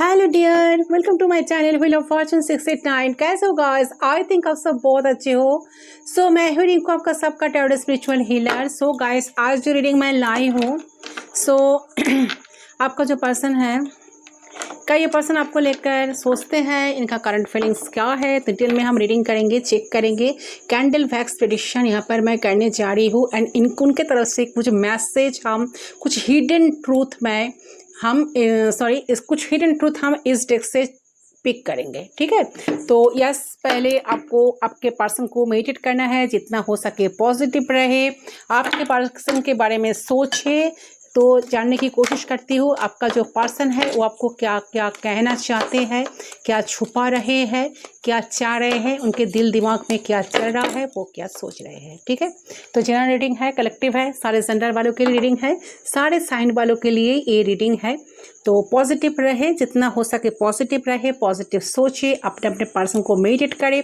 Hello dear, welcome to my channel wheel of fortune 689। कैसे हो guys? I think आप सब बहुत अच्छे हो। मैं हूँ रिंकू, आपका सबका टैरोट स्पिरिचुअल हीलर। गाइस, आज जो रीडिंग मैं लाई हूँ आपका जो पर्सन है, क्या ये पर्सन आपको लेकर सोचते हैं, इनका करंट फीलिंग्स क्या है, डिटेल में हम रीडिंग करेंगे, चेक करेंगे। कैंडल वैक्स प्रेडिक्शन यहाँ पर मैं करने जा रही हूँ एंड उनके तरफ से कुछ मैसेज, हम कुछ हिडन ट्रूथ में कुछ हिडन ट्रूथ हम इस डेक से पिक करेंगे। ठीक है, तो यस, पहले आपको आपके पर्सन को मेडिटेट करना है, जितना हो सके पॉजिटिव रहे, आपके पर्सन के बारे में सोचे। तो जानने की कोशिश करती हूँ आपका जो पर्सन है वो आपको क्या क्या कहना चाहते हैं, क्या छुपा रहे हैं, क्या चाह रहे हैं, उनके दिल दिमाग में क्या चल रहा है, वो क्या सोच रहे हैं। ठीक है, तो जनरल रीडिंग है, कलेक्टिव है, सारे जेंडर वालों के लिए रीडिंग है, सारे साइन वालों के लिए ये रीडिंग है। तो पॉजिटिव रहे, जितना हो सके पॉजिटिव रहे, पॉजिटिव सोचिए, अपने अपने पर्सन को मेडिटेट करें।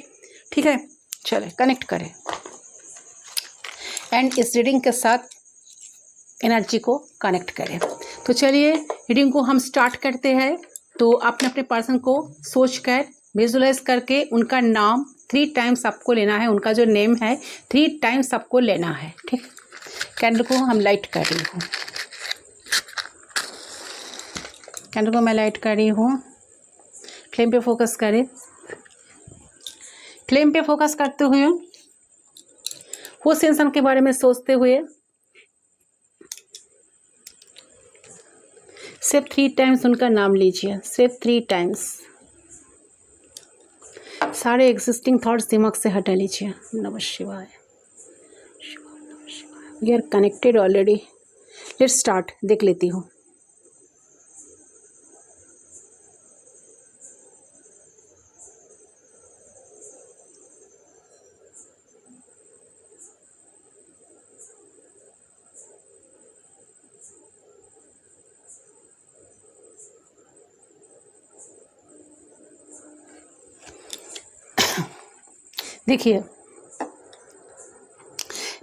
ठीक है, चले कनेक्ट करें एंड इस रीडिंग के साथ एनर्जी को कनेक्ट करें। तो चलिए रीडिंग को हम स्टार्ट करते हैं। तो अपने अपने पर्सन को सोच कर, विजुलाइज करके उनका नाम 3 टाइम्स आपको लेना है, उनका जो नेम है 3 टाइम्स आपको लेना है। ठीक, कैंडल को हम लाइट कर रही हूँ, कैंडल को मैं लाइट कर रही हूँ। फ्लेम पे फोकस करें, फ्लेम पे फोकस करते हुए, उस इंसान के बारे में सोचते हुए सिर्फ 3 टाइम्स उनका नाम लीजिए, सिर्फ 3 टाइम्स। सारे एग्जिस्टिंग थॉट्स दिमाग से हटा लीजिए। नमः शिवाय, नमः शिवाय। We are connected already. Let's start. देख लेती हूँ। देखिए,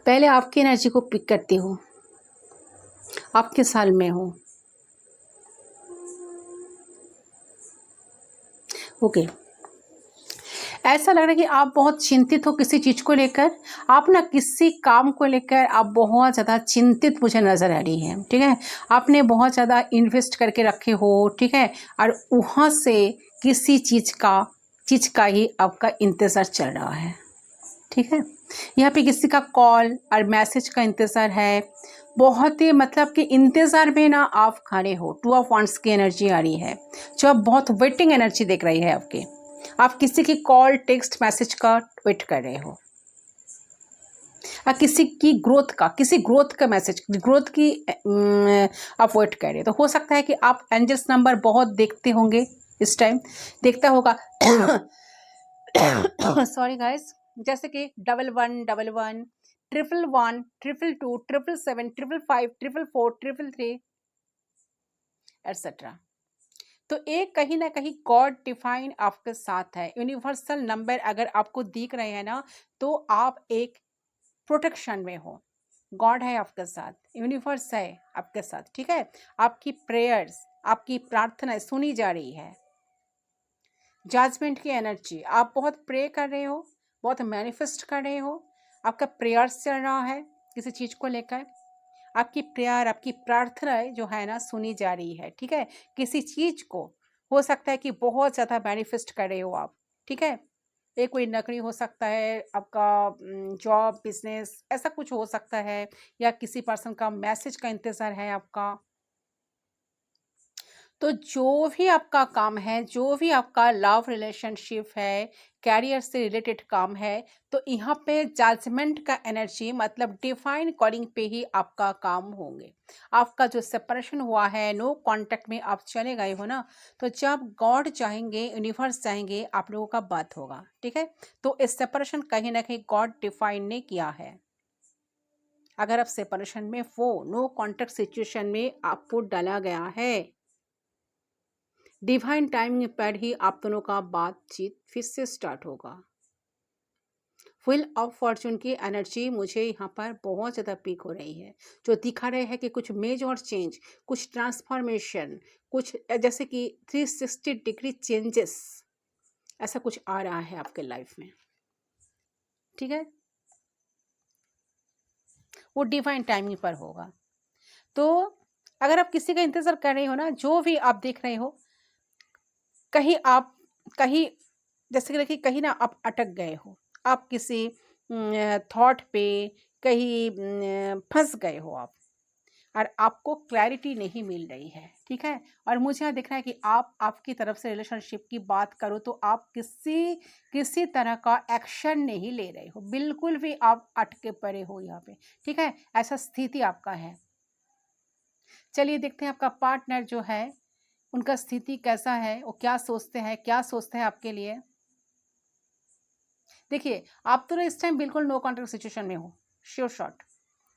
पहले आपकी एनर्जी को पिक करती हूँ, आपके साल में हो। ओके, ऐसा लग रहा है कि आप बहुत चिंतित हो किसी चीज़ को लेकर। आप ना किसी काम को लेकर आप बहुत ज़्यादा चिंतित मुझे नज़र आ रही है। ठीक है, आपने बहुत ज़्यादा इन्वेस्ट करके रखे हो। ठीक है, और वहाँ से किसी चीज़ का ही आपका इंतज़ार चल रहा है। ठीक है, यहाँ पे किसी का कॉल और मैसेज का इंतज़ार है। बहुत ही मतलब कि इंतज़ार में ना आप खड़े हो। 2 ऑफ वांड्स की एनर्जी आ रही है, जो आप बहुत वेटिंग एनर्जी देख रही है आपकी। आप किसी की कॉल, टेक्स्ट, मैसेज का वेट कर रहे हो, और किसी ग्रोथ का मैसेज, ग्रोथ की आप वेट कर रहे हो। तो हो सकता है कि आप एंजल्स नंबर बहुत देखते होंगे, इस टाइम देखता होगा। सॉरी गाइस, जैसे कि 1111, 111, 222, 777, 555, 444, 333 एटसेट्रा। तो एक कहीं ना कहीं गॉड डिफाइन आपके साथ है। यूनिवर्सल नंबर अगर आपको दिख रहे हैं ना, तो आप एक प्रोटेक्शन में हो। गॉड है आपके साथ, यूनिवर्स है आपके साथ। ठीक है, आपकी प्रेयर्स, आपकी प्रार्थना सुनी जा रही है। जजमेंट की एनर्जी, आप बहुत प्रे कर रहे हो, बहुत मैनिफेस्ट कर रहे हो, आपका प्रेयर्स चल रहा है किसी चीज़ को लेकर। आपकी प्रेयर, आपकी प्रार्थना जो है ना सुनी जा रही है। ठीक है, किसी चीज़ को हो सकता है कि बहुत ज़्यादा मैनिफेस्ट कर रहे हो आप। ठीक है, ये कोई नौकरी हो सकता है, आपका जॉब, बिजनेस, ऐसा कुछ हो सकता है, या किसी पर्सन का मैसेज का इंतज़ार है आपका। तो जो भी आपका काम है, जो भी आपका लव रिलेशनशिप है, कैरियर से रिलेटेड काम है, तो यहाँ पे जजमेंट का एनर्जी, मतलब डिफाइन कॉलिंग पे ही आपका काम होंगे। आपका जो सेपरेशन हुआ है, नो कांटेक्ट में आप चले गए हो ना, तो जब गॉड चाहेंगे, यूनिवर्स चाहेंगे, आप लोगों का बात होगा। ठीक है, तो इस सेपरेशन कहीं ना कहीं गॉड डिफाइन ने किया है। अगर आप सेपरेशन में वो नो कांटेक्ट सिचुएशन में आपको डाला गया है, डिवाइन टाइमिंग पर ही आप दोनों का बातचीत फिर से स्टार्ट होगा। व्हील ऑफ फॉर्चून की एनर्जी मुझे यहाँ पर बहुत ज़्यादा पीक हो रही है, जो दिखा रहे हैं कि कुछ मेजर चेंज, कुछ ट्रांसफॉर्मेशन, कुछ जैसे कि 360 डिग्री चेंजेस, ऐसा कुछ आ रहा है आपके लाइफ में। ठीक है, वो डिवाइन टाइमिंग पर होगा। तो अगर आप किसी का इंतज़ार कर रहे हो ना, जो भी आप देख रहे हो, कहीं आप कहीं जैसे कि देखिए कहीं ना आप अटक गए हो, आप किसी थॉट पे कहीं फंस गए हो आप, और आपको क्लैरिटी नहीं मिल रही है। ठीक है, और मुझे यहाँ दिख रहा है कि आप आपकी तरफ से रिलेशनशिप की बात करो तो आप किसी किसी तरह का एक्शन नहीं ले रहे हो, बिल्कुल भी आप अटके पड़े हो यहाँ पे। ठीक है, ऐसा स्थिति आपका है। चलिए देखते हैं आपका पार्टनर जो है उनका स्थिति कैसा है, वो क्या सोचते हैं, क्या सोचते हैं आपके लिए। देखिए आप तो ना इस टाइम बिल्कुल नो कॉन्ट्रैक्ट सिचुएशन में हो, sure shot.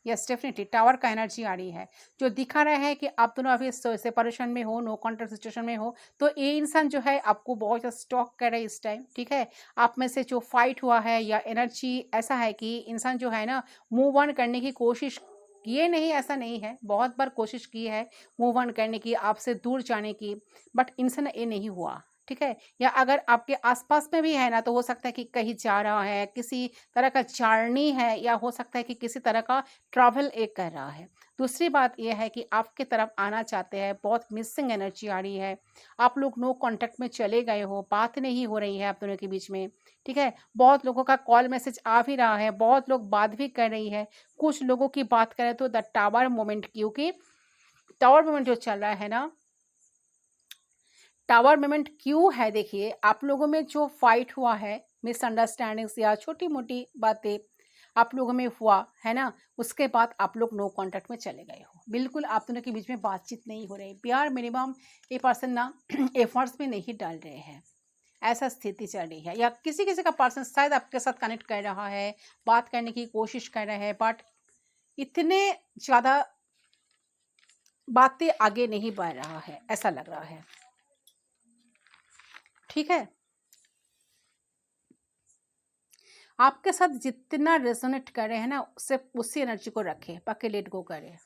Yes definitely tower का एनर्जी आ रही है, जो दिखा रहा है कि आप दोनों अभी सेपरेशन में हो, नो कॉन्ट्रैक्ट सिचुएशन में हो। तो ये इंसान जो है आपको बहुत ज़्यादा स्टॉक कर रहा है इस टाइम। ठीक है, आप में से जो फाइट हुआ है या एनर्जी ऐसा है कि इंसान जो है ना मूव ऑन करने की कोशिश किए नहीं, ऐसा नहीं है, बहुत बार कोशिश की है मूव ऑन करने की, आपसे दूर जाने की, बट इंसान ये नहीं हुआ। ठीक है, या अगर आपके आसपास में भी है ना तो हो सकता है कि कहीं जा रहा है, किसी तरह का जर्नी है, या हो सकता है कि किसी तरह का ट्रैवल एक कर रहा है। दूसरी बात यह है कि आपके तरफ आना चाहते हैं, बहुत मिसिंग एनर्जी आ रही है, आप लोग नो कांटेक्ट में चले गए हो, बात नहीं हो रही है आप दोनों के बीच में। ठीक है, बहुत लोगों का कॉल मैसेज आ भी रहा है, बहुत लोग बात भी कर रही है, कुछ लोगों की बात करें तो द टावर मोमेंट, क्योंकि टावर मोमेंट जो चल रहा है ना, टावर मोमेंट क्यों है, देखिए आप लोगों में जो फाइट हुआ है, मिसअंडरस्टैंडिंग्स या छोटी मोटी बातें आप लोगों में हुआ है ना, उसके बाद आप लोग नो कांटेक्ट में चले गए हो, बिल्कुल आप दोनों के बीच में बातचीत नहीं हो रही, प्यार मिनिमम ये पर्सन ना एफर्ट्स में नहीं डाल रहे हैं, ऐसा स्थिति चल रही है। या किसी किसी का पर्सन शायद आपके साथ कनेक्ट कर रहा है, बात करने की कोशिश कर रहे हैं, बट इतने ज़्यादा बातें आगे नहीं बढ़ रहा है, ऐसा लग रहा है। ठीक है, आपके साथ जितना रेजोनेट कर रहे हैं ना, उससे उसी एनर्जी को रखें, बाकी लेट गो करें।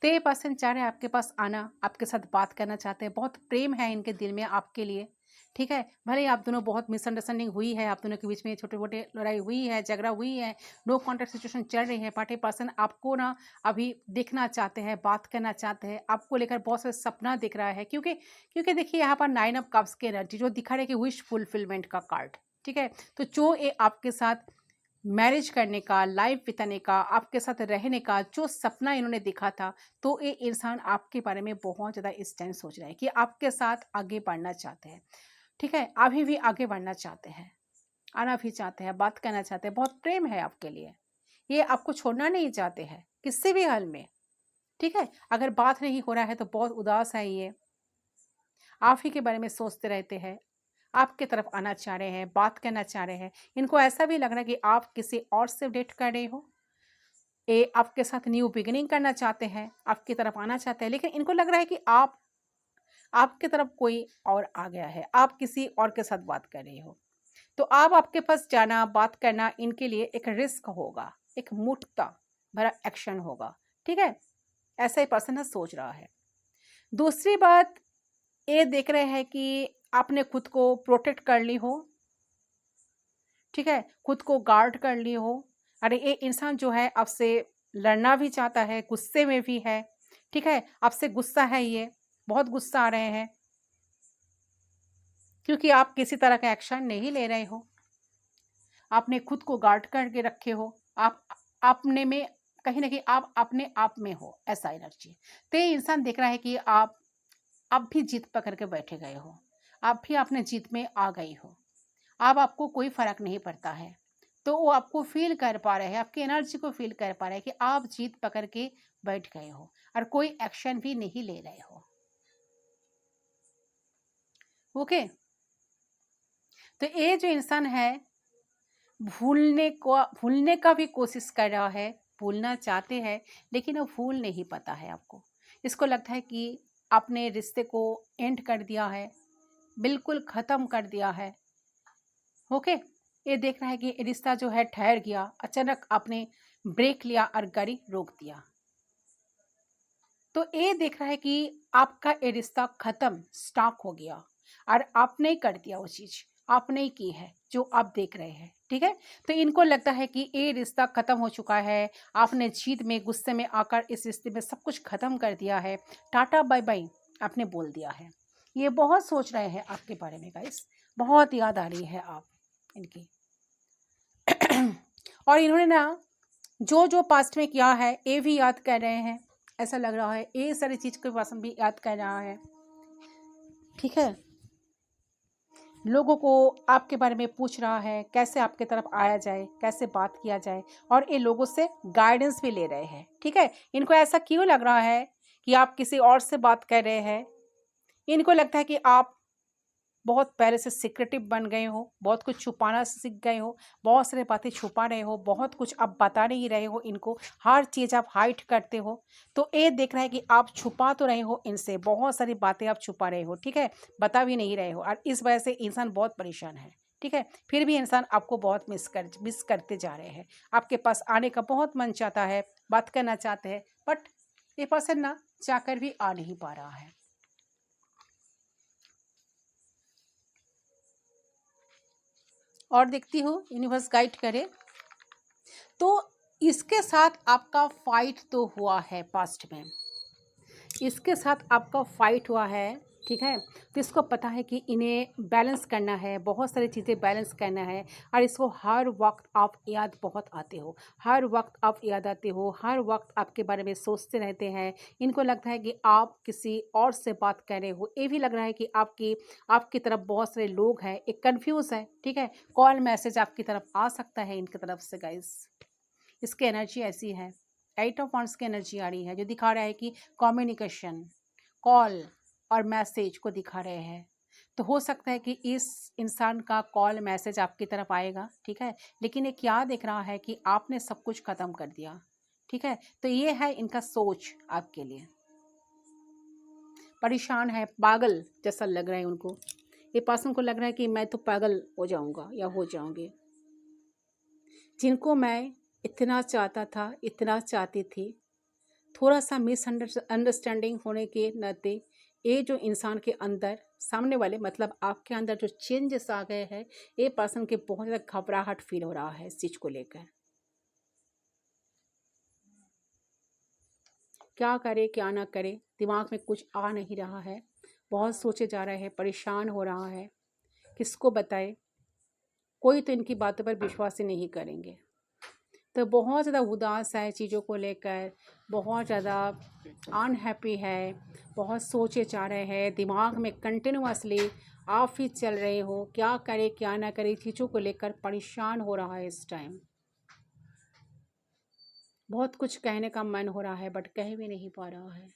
तो ये पर्सन चाह रहे हैं आपके पास आना, आपके साथ बात करना चाहते हैं, बहुत प्रेम है इनके दिल में आपके लिए। ठीक है, भले ही आप दोनों बहुत मिसअंडरस्टैंडिंग हुई है, आप दोनों के बीच में छोटे मोटे लड़ाई हुई है, झगड़ा हुई है, नो कॉन्टैक्ट सिचुएशन चल रही है, बट ये पर्सन आपको ना अभी देखना चाहते हैं, बात करना चाहते हैं, आपको लेकर बहुत सारे सपना दिख रहा है, क्योंकि क्योंकि देखिए यहाँ पर 9 ऑफ कप्स की एनर्जी जो दिखा रही है कि विश फुलफिलमेंट का कार्ड। ठीक है, तो जो ये आपके साथ मैरिज करने का, लाइफ बिताने का, आपके साथ रहने का जो सपना इन्होंने देखा था, तो ये इंसान आपके बारे में बहुत ज़्यादा इस टाइम सोच रहा है कि आपके साथ आगे बढ़ना चाहते हैं। ठीक है, अभी भी आगे बढ़ना चाहते हैं, आना भी चाहते हैं, बात करना चाहते हैं, बहुत प्रेम है आपके लिए, ये आपको छोड़ना नहीं चाहते हैं किसी भी हाल में। ठीक है, अगर बात नहीं हो रहा है तो बहुत उदास है ये, आप ही के बारे में सोचते रहते हैं, आपके तरफ आना चाह रहे हैं, बात करना चाह रहे हैं। इनको ऐसा भी लग रहा है कि आप किसी और से डेट कर रहे हो, ये आपके साथ न्यू बिगिनिंग करना चाहते हैं, आपकी तरफ आना चाहते हैं, लेकिन इनको लग रहा है कि आपके तरफ कोई और आ गया है, आप किसी और के साथ बात कर रहे हो। तो आप आपके पास जाना, बात करना इनके लिए एक रिस्क होगा, एक मूर्खता भरा एक्शन होगा। ठीक है, ऐसा ही पर्सन है सोच रहा है। दूसरी बात ये देख रहे हैं कि आपने खुद को प्रोटेक्ट कर ली हो। ठीक है, खुद को गार्ड कर ली हो। अरे ये इंसान जो है आपसे लड़ना भी चाहता है, गुस्से में भी है। ठीक है, आपसे गुस्सा है, ये बहुत गुस्सा आ रहे हैं, क्योंकि आप किसी तरह का एक्शन नहीं ले रहे हो, आपने खुद को गार्ड करके रखे हो, आप अपने में कहीं ना कहीं आप अपने आप में हो, ऐसा एनर्जी। तो ये इंसान देख रहा है कि आप भी जीत पकड़ के बैठे गए हो, आप भी अपने जीत में आ गई हो, अब आपको कोई फर्क नहीं पड़ता है। तो वो आपको फील कर पा रहे हैं, आपकी एनर्जी को फील कर पा रहे हैं कि आप जीत पकड़ के बैठ गए हो और कोई एक्शन भी नहीं ले रहे हो। ओके, तो ये जो इंसान है भूलने का भी कोशिश कर रहा है, भूलना चाहते हैं, लेकिन वो भूल नहीं पाता है आपको। इसको लगता है कि आपने रिश्ते को एंड कर दिया है, बिल्कुल ख़त्म कर दिया है। ओके। ये देख रहा है कि ये रिश्ता जो है ठहर गया, अचानक आपने ब्रेक लिया और गाड़ी रोक दिया। तो ये देख रहा है कि आपका ये रिश्ता खत्म, स्टॉप हो गया और आपने ही कर दिया वो चीज़, आपने ही की है जो आप देख रहे हैं, ठीक है। तो इनको लगता है कि ये रिश्ता खत्म हो चुका है, आपने जीत में गुस्से में आकर इस रिश्ते में सब कुछ खत्म कर दिया है, टाटा बाय बाय आपने बोल दिया है। ये बहुत सोच रहे हैं आपके बारे में गाइस, बहुत याद आ रही है आप इनकी। और इन्होंने ना जो जो पास्ट में किया है ये भी याद कर रहे हैं, ऐसा लग रहा है ये सारी चीज़ के पास भी याद कर रहा है, ठीक है। लोगों को आपके बारे में पूछ रहा है, कैसे आपके तरफ आया जाए, कैसे बात किया जाए, और ये लोगों से गाइडेंस भी ले रहे हैं, ठीक है। इनको ऐसा क्यों लग रहा है कि आप किसी और से बात कर रहे हैं? इनको लगता है कि आप बहुत पहले से सिक्रेटिव बन गए हो, बहुत कुछ छुपाना सीख गए हो, बहुत सारी बातें छुपा रहे हो, बहुत कुछ आप बता नहीं रहे हो इनको, हर चीज़ आप हाइड करते हो। तो ये देख रहा है कि आप छुपा तो रहे हो इनसे, बहुत सारी बातें आप छुपा रहे हो, ठीक है, बता भी नहीं रहे हो, और इस वजह से इंसान बहुत परेशान है, ठीक है। फिर भी इंसान आपको बहुत मिस करते जा रहे हैं, आपके पास आने का बहुत मन चाहता है, बात करना चाहते हैं, बट ये पर्सन ना चाहकर भी आ नहीं पा रहा है। और देखती हूँ यूनिवर्स गाइड करे। तो इसके साथ आपका फाइट तो हुआ है पास्ट में, इसके साथ आपका फाइट हुआ है, ठीक है। तो इसको पता है कि इन्हें बैलेंस करना है, बहुत सारी चीज़ें बैलेंस करना है, और इसको हर वक्त आप याद बहुत आते हो, हर वक्त आप याद आते हो, हर वक्त आपके बारे में सोचते रहते हैं। इनको लगता है कि आप किसी और से बात कर रहे हो, ये भी लग रहा है कि आपकी तरफ बहुत सारे लोग हैं, एक कन्फ्यूज़ है, ठीक है। कॉल मैसेज आपकी तरफ आ सकता है इनकी तरफ से गाइस, इसकी एनर्जी ऐसी है। 8 ऑफ वांड्स की एनर्जी आ रही है, जो दिखा रहा है कि कम्युनिकेशन, कॉल और मैसेज को दिखा रहे हैं। तो हो सकता है कि इस इंसान का कॉल मैसेज आपकी तरफ आएगा, ठीक है, लेकिन ये क्या देख रहा है कि आपने सब कुछ ख़त्म कर दिया, ठीक है। तो ये है इनका सोच आपके लिए, परेशान है, पागल जैसा लग रहा है उनको। ये पर्सन को लग रहा है कि मैं तो पागल हो जाऊंगा या हो जाऊंगी, जिनको मैं इतना चाहता था, इतना चाहती थी, थोड़ा सा मिसअंडरस्टैंडिंग होने के नाते ये जो इंसान के अंदर, सामने वाले मतलब आपके अंदर जो चेंजेस आ गए हैं, ये पर्सन के बहुत ज़्यादा घबराहट फील हो रहा है इस चीज़ को लेकर। क्या करे क्या ना करे, दिमाग में कुछ आ नहीं रहा है, बहुत सोचे जा रहे हैं, परेशान हो रहा है, किसको बताए, कोई तो इनकी बातों पर विश्वास ही नहीं करेंगे। तो बहुत ज़्यादा उदास है चीज़ों को लेकर, बहुत ज़्यादा अनहैप्पी है, बहुत सोचे जा रहे हैं, दिमाग में कंटिन्यूअसली आप ही चल रहे हो, क्या करे क्या ना करे, चीज़ों को लेकर परेशान हो रहा है इस टाइम। बहुत कुछ कहने का मन हो रहा है बट कह भी नहीं पा रहा है,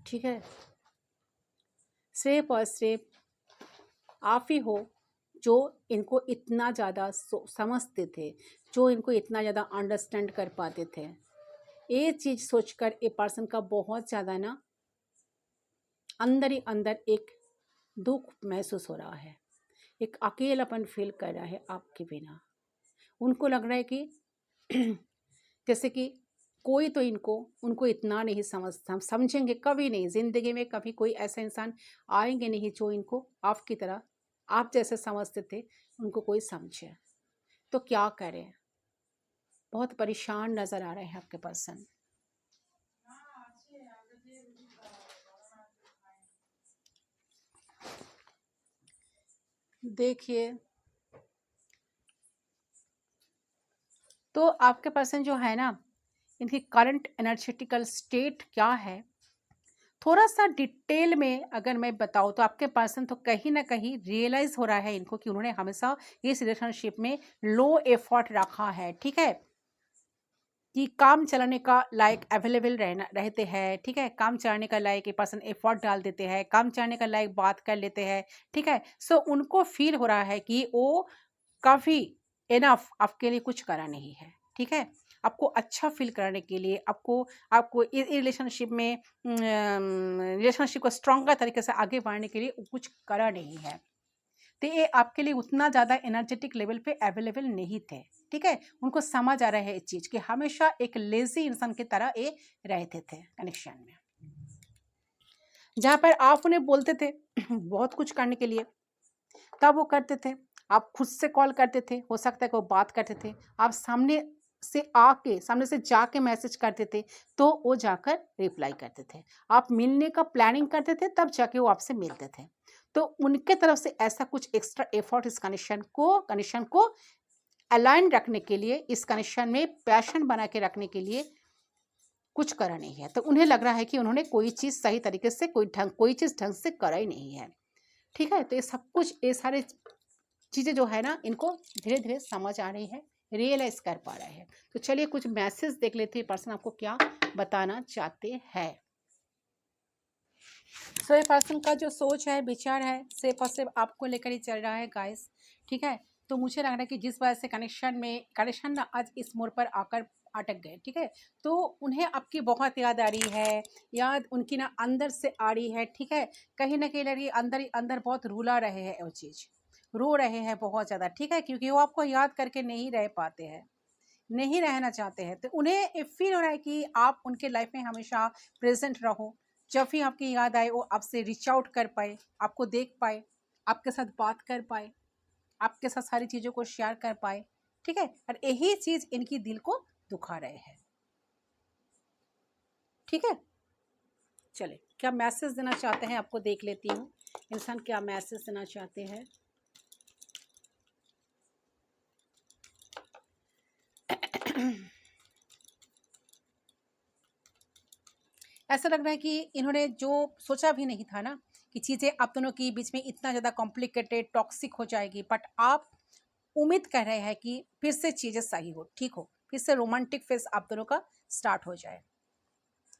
ठीक है। सिर्फ और सिर्फ आप ही हो जो इनको इतना ज़्यादा समझते थे, जो इनको इतना ज़्यादा अंडरस्टैंड कर पाते थे। ये चीज़ सोचकर ए पर्सन का बहुत ज़्यादा ना अंदर ही अंदर एक दुख महसूस हो रहा है, एक अकेलापन फील कर रहा है आपके बिना। उनको लग रहा है कि जैसे कि कोई तो उनको इतना नहीं समझेंगे कभी नहीं, ज़िंदगी में कभी कोई ऐसा इंसान आएंगे नहीं जो इनको आपकी तरह, आप जैसे समझते थे, उनको कोई समझे। तो क्या करें, बहुत परेशान नज़र आ रहे हैं आपके पर्सन। देखिए, तो आपके पर्सन जो है ना, इनकी करंट एनर्जेटिकल स्टेट क्या है, थोड़ा सा डिटेल में अगर मैं बताऊँ तो आपके पर्सन तो कहीं ना कहीं रियलाइज़ हो रहा है इनको कि उन्होंने हमेशा इस रिलेशनशिप में लो एफर्ट रखा है, ठीक है, कि काम चलाने का लायक अवेलेबल रहते हैं, ठीक है, काम चलाने का लायक ये पर्सन एफर्ट डाल देते हैं, काम चलाने का लायक बात कर लेते हैं, ठीक है। सो उनको फील हो रहा है कि वो काफ़ी इनफ आपके लिए कुछ करा नहीं है, ठीक है। आपको अच्छा फील कराने के लिए, आपको आपको इस रिलेशनशिप में रिलेशनशिप को स्ट्रॉन्गर तरीके से आगे बढ़ाने के लिए वो कुछ करा नहीं है। तो ये आपके लिए उतना ज़्यादा एनर्जेटिक लेवल पे अवेलेबल नहीं थे, ठीक है। उनको समझ आ रहा है इस चीज़ कि हमेशा एक लेजी इंसान की तरह ये रहते थे कनेक्शन में, जहाँ पर आप उन्हें बोलते थे बहुत कुछ करने के लिए, तब वो करते थे। आप खुद से कॉल करते थे, हो सकता है कि वो बात करते थे, आप सामने से जाके मैसेज करते थे, तो वो जाकर रिप्लाई करते थे। आप मिलने का प्लानिंग करते थे, तब जाके वो आपसे मिलते थे। तो उनके तरफ से ऐसा कुछ एक्स्ट्रा एफर्ट इस कनेक्शन को अलाइन रखने के लिए, इस कनेक्शन में पैशन बना के रखने के लिए कुछ करा नहीं है। तो उन्हें लग रहा है कि उन्होंने कोई चीज़ सही तरीके से, कोई चीज़ ढंग से करा ही नहीं है, ठीक है। तो ये सब कुछ, ये सारे चीज़ें जो है ना, इनको धीरे धीरे समझ आ रही है, रियलाइज कर पा रहे हैं। तो चलिए कुछ मैसेज देख लेते हैं, पर्सन आपको क्या बताना चाहते हैं। सो ये पर्सन का जो सोच है, विचार है, सिर्फ और सिर्फ आपको लेकर ही चल रहा है गाइस, ठीक है। तो मुझे लग रहा है कि जिस वजह से कनेक्शन ना आज इस मोड़ पर आकर अटक गए, ठीक है। तो उन्हें आपकी बहुत याद आ रही है, याद उनकी ना अंदर से आ रही है, ठीक है। कहीं ना कहीं लगी अंदर ही अंदर बहुत रुला रहे हैं, वो चीज़ रो रहे हैं बहुत ज़्यादा, ठीक है, क्योंकि वो आपको याद करके नहीं रह पाते हैं, नहीं रहना चाहते हैं। तो उन्हें फील हो रहा है कि आप उनके लाइफ में हमेशा प्रेजेंट रहो, जब भी आपकी याद आए वो आपसे रीच आउट कर पाए, आपको देख पाए, आपके साथ बात कर पाए, आपके साथ सारी चीज़ों को शेयर कर पाए, ठीक है। और यही चीज़ इनकी दिल को दुखा रहे हैं, ठीक है। चले क्या मैसेज देना चाहते हैं आपको देख लेती हूँ, इंसान क्या मैसेज देना चाहते हैं। ऐसा लग रहा है कि इन्होंने जो सोचा भी नहीं था ना कि चीज़ें आप दोनों के बीच में इतना ज़्यादा कॉम्प्लिकेटेड टॉक्सिक हो जाएगी, बट आप उम्मीद कर रहे हैं कि फिर से चीज़ें सही हो, ठीक हो, फिर से रोमांटिक फेज आप दोनों का स्टार्ट हो जाए।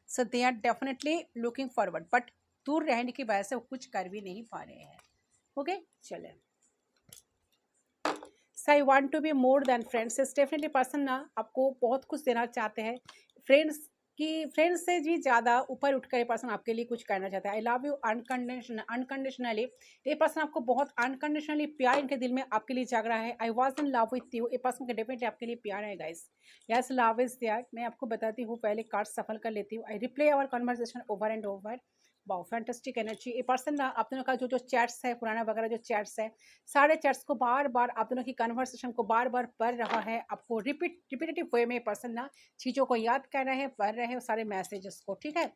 So they are definitely looking forward, but दूर रहने की वजह से वो कुछ कर भी नहीं पा रहे हैं। ओके चले, so I want to be more than friends. Definitely person ना आपको बहुत कुछ देना चाहते हैं, फ्रेंड्स से भी ज़्यादा ऊपर उठकर ये पर्सन आपके लिए कुछ करना चाहता है। आई लव यू अनकंडीशनली, ये पर्सन आपको बहुत अनकंडीशनली प्यार इनके दिल में आपके लिए जाग रहा है। I was in love with you, ये पर्सन का डेफिनेटली आपके लिए प्यार है guys. Yes love is there. मैं आपको बताती हूँ, पहले कार्ड सफल कर लेती हूँ। I replay our conversation over and over. Wow fantastic energy. ये पर्सन ना आप दोनों का जो चैट्स है, पुराना वगैरह जो चैट्स है, सारे चैट्स को बार बार आप दोनों की कन्वर्सेशन को बार बार पढ़ रहा है, आपको रिपीटेटिव वे में पर्सन ना चीज़ों को याद कर रहे हैं, पढ़ रहे हैं सारे मैसेजेस को, ठीक है।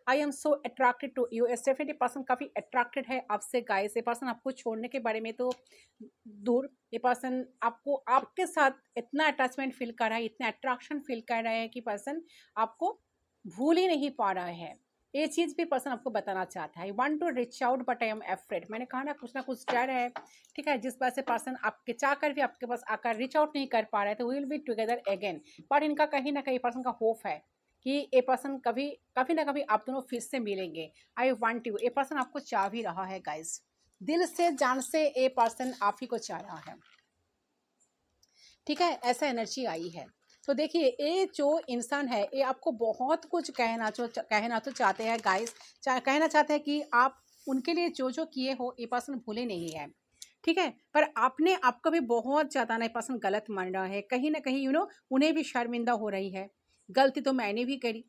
I am so attracted to you. इस डेफिनेटली पर्सन काफ़ी अट्रैक्टेड है आपसे गाइस। ये पर्सन आपको छोड़ने के बारे में तो दूर, ये पर्सन आपको आपके साथ इतना अटैचमेंट फील कर रहा है, इतना अट्रैक्शन फील कर रहा है कि पर्सन आपको भूल ही नहीं पा रहा है। ये चीज़ भी पर्सन आपको बताना चाहता है। I want to reach out but I am afraid. मैंने कहा ना कुछ ना कुछ डर है, ठीक है, जिस बात से पर्सन आपके चाह कर भी आपके पास आकर रिच आउट नहीं कर पा रहा है। तो we will be together again, but इनका कहीं ना कहीं पर्सन का होप है कि ये पर्सन कभी ना कभी आप दोनों फिर से मिलेंगे। आई वांट यू, ये पर्सन आपको चाह भी रहा है गाइस, दिल से जान से ये पर्सन आप ही को चाह रहा है, ठीक है। ऐसा एनर्जी आई है। तो देखिए ये जो इंसान है ये आपको बहुत कुछ कहना तो चाहते हैं गाइस, कहना चाहते हैं कि आप उनके लिए जो जो किए हो ये पर्सन भूले नहीं है, ठीक है। पर आपने आपको भी बहुत ज़्यादा ना पर्सन गलत मान रहा है, कहीं ना कहीं उन्हें भी शर्मिंदा हो रही है। गलती तो मैंने भी करी,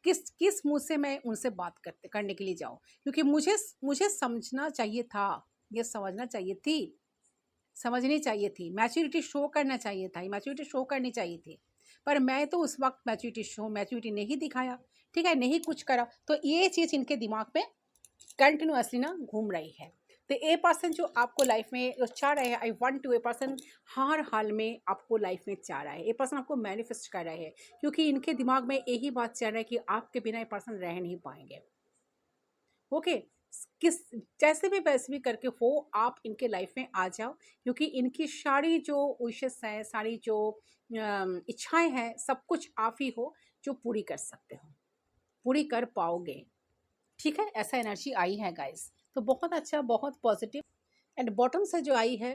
किस किस मुँह से मैं उनसे बात करने के लिए जाऊँ, क्योंकि मुझे समझना चाहिए था, ये समझना चाहिए थी, समझनी चाहिए थी, मैच्योरिटी शो करना चाहिए था, मैच्योरिटी शो करनी चाहिए थी। पर मैं तो उस वक्त मैच्योरिटी नहीं दिखाया, ठीक है, नहीं कुछ करा। तो ये चीज़ इनके दिमाग में कंटिन्यूअसली ना घूम रही है। तो ए पर्सन जो आपको लाइफ में जो चाह रहे हैं, I want to, a person हर हाल में आपको लाइफ में चाह रहा है। ए पर्सन आपको मैनिफेस्ट कर रहे हैं, क्योंकि इनके दिमाग में यही बात चल रहा है कि आपके बिना ये पर्सन रह नहीं पाएंगे। ओके, किस जैसे भी वैसे भी करके हो आप इनके लाइफ में आ जाओ, क्योंकि इनकी सारी जो विशेस है, सारी जो इच्छाएं हैं, सब कुछ आप ही हो जो पूरी कर सकते हो, पूरी कर पाओगे, ठीक है। ऐसा एनर्जी आई है गाइस। तो बहुत अच्छा, बहुत पॉजिटिव। एंड बॉटम से जो आई है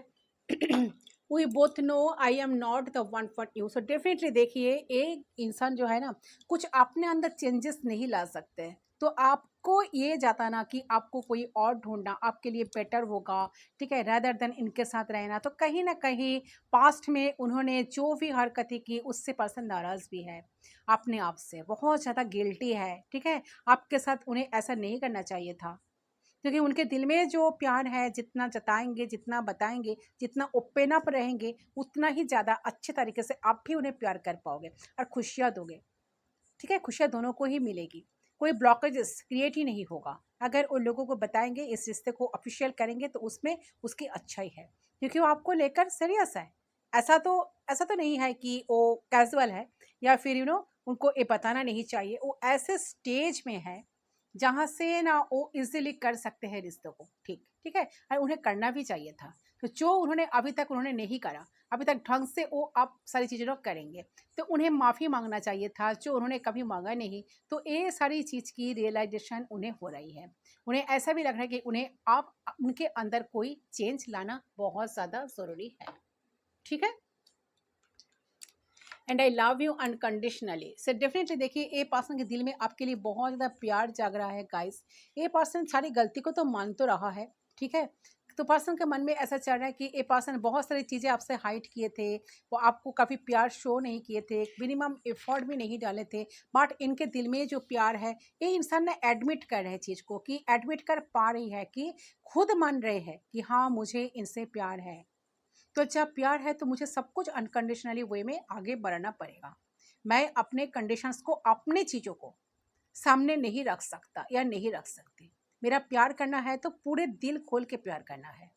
we both know I am not the one for you. So definitely देखिए एक इंसान जो है ना कुछ अपने अंदर चेंजेस नहीं ला सकते हैं, तो आपको ये जाता ना कि आपको कोई और ढूंढना आपके लिए बेटर होगा, ठीक है, रैदर देन इनके साथ रहना। तो कहीं ना कहीं पास्ट में उन्होंने जो भी हरकतें की उससे पर्सन नाराज़ भी है, अपने आप से बहुत ज़्यादा गिल्टी है, ठीक है। आपके साथ उन्हें ऐसा नहीं करना चाहिए था, क्योंकि उनके दिल में जो प्यार है, जितना जताएंगे, जितना बताएंगे, जितना ओपन अप रहेंगे, उतना ही ज़्यादा अच्छे तरीके से आप भी उन्हें प्यार कर पाओगे और खुशियाँ दोगे, ठीक है। खुशियाँ दोनों को ही मिलेगी, कोई ब्लॉकेजेस क्रिएट ही नहीं होगा। अगर उन लोगों को बताएंगे, इस रिश्ते को ऑफिशियल करेंगे, तो उसमें उसकी अच्छाई है, क्योंकि वो आपको लेकर सीरियस है। ऐसा तो ऐसा तो नहीं है कि वो कैजुअल है, या फिर उनको ये बताना नहीं चाहिए। वो ऐसे स्टेज में है जहाँ से ना वो इजीली कर सकते हैं रिश्तों को, ठीक ठीक है। और उन्हें करना भी चाहिए था। तो जो उन्होंने अभी तक उन्होंने नहीं करा, अभी तक ढंग से वो आप सारी चीज़ें करेंगे, तो उन्हें माफ़ी मांगना चाहिए था, जो उन्होंने कभी मांगा नहीं। तो ये सारी चीज़ की रियलाइजेशन उन्हें हो रही है। उन्हें ऐसा भी लग रहा है कि उन्हें आप उनके अंदर कोई चेंज लाना बहुत ज़्यादा ज़रूरी है, ठीक है। And I love you unconditionally से डेफिनेटली देखिए, ये पर्सन के दिल में आपके लिए बहुत ज़्यादा प्यार जाग रहा है गाइस। ये पर्सन सारी गलती को तो मान तो रहा है, ठीक है। तो पर्सन के मन में ऐसा चल रहा है कि ये पर्सन बहुत सारी चीज़ें आपसे हाइड किए थे, वो आपको काफ़ी प्यार शो नहीं किए थे, मिनिमम एफर्ट भी नहीं डाले थे। बट इनके दिल में जो प्यार है, ये इंसान ने एडमिट कर रहे हैं चीज़ को, कि एडमिट कर पा रही है, कि खुद मान रहे हैं कि हाँ मुझे इनसे प्यार है। तो जब प्यार है तो मुझे सब कुछ अनकंडीशनली वे में आगे बढ़ना पड़ेगा। मैं अपने कंडीशंस को, अपने चीज़ों को सामने नहीं रख सकता या नहीं रख सकती। मेरा प्यार करना है तो पूरे दिल खोल के प्यार करना है,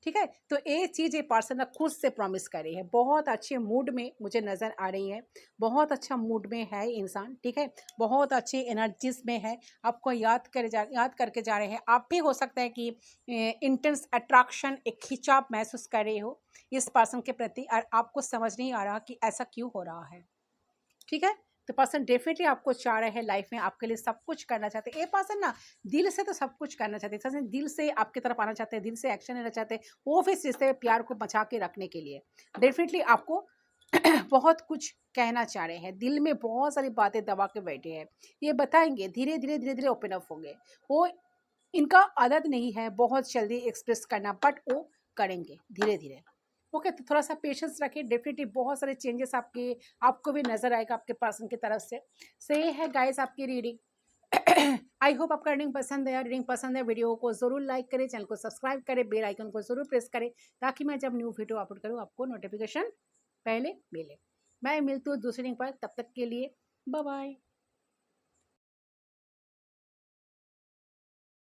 ठीक है। तो ये चीज़ ये पर्सन खुद से प्रॉमिस कर रही है, बहुत अच्छे मूड में मुझे नज़र आ रही है, बहुत अच्छा मूड में है इंसान, ठीक है, बहुत अच्छी एनर्जीज में है। आपको याद करके जा रहे हैं। आप भी हो सकता है कि इंटेंस अट्रैक्शन, एक खिंचाव महसूस कर रहे हो इस पर्सन के प्रति, और आपको समझ नहीं आ रहा कि ऐसा क्यों हो रहा है, ठीक है। तो पर्सन डेफिनेटली आपको चाह रहे हैं लाइफ में, आपके लिए सब कुछ करना चाहते हैं। ये पर्सन ना दिल से तो सब कुछ करना चाहते हैं, सच में दिल से आपकी तरफ आना चाहते हैं, दिल से एक्शन लेना चाहते हैं, वो फिर रिश्ते में प्यार को बचा के रखने के लिए डेफिनेटली आपको बहुत कुछ कहना चाह रहे हैं। दिल में बहुत सारी बातें दबा के बैठे हैं, ये बताएंगे, धीरे धीरे धीरे धीरे ओपन अप होंगे। वो इनका आदत नहीं है बहुत जल्दी एक्सप्रेस करना, बट वो करेंगे धीरे धीरे। ओके, तो थोड़ा सा पेशेंस रखिए, डेफिनेटली बहुत सारे चेंजेस आपको भी नजर आएगा आपके पर्सन की तरफ से। ये है गाइस आपकी रीडिंग। आई होप आपका रीडिंग पसंद है। रीडिंग पसंद है, वीडियो को जरूर लाइक करें, चैनल को सब्सक्राइब करें, बेल आइकन को जरूर प्रेस करें, ताकि मैं जब न्यू वीडियो अपलोड करूँ आपको नोटिफिकेशन पहले मिले। मैं मिलती हूँ दूसरी लिंक पर, तब तक के लिए बाय बाय।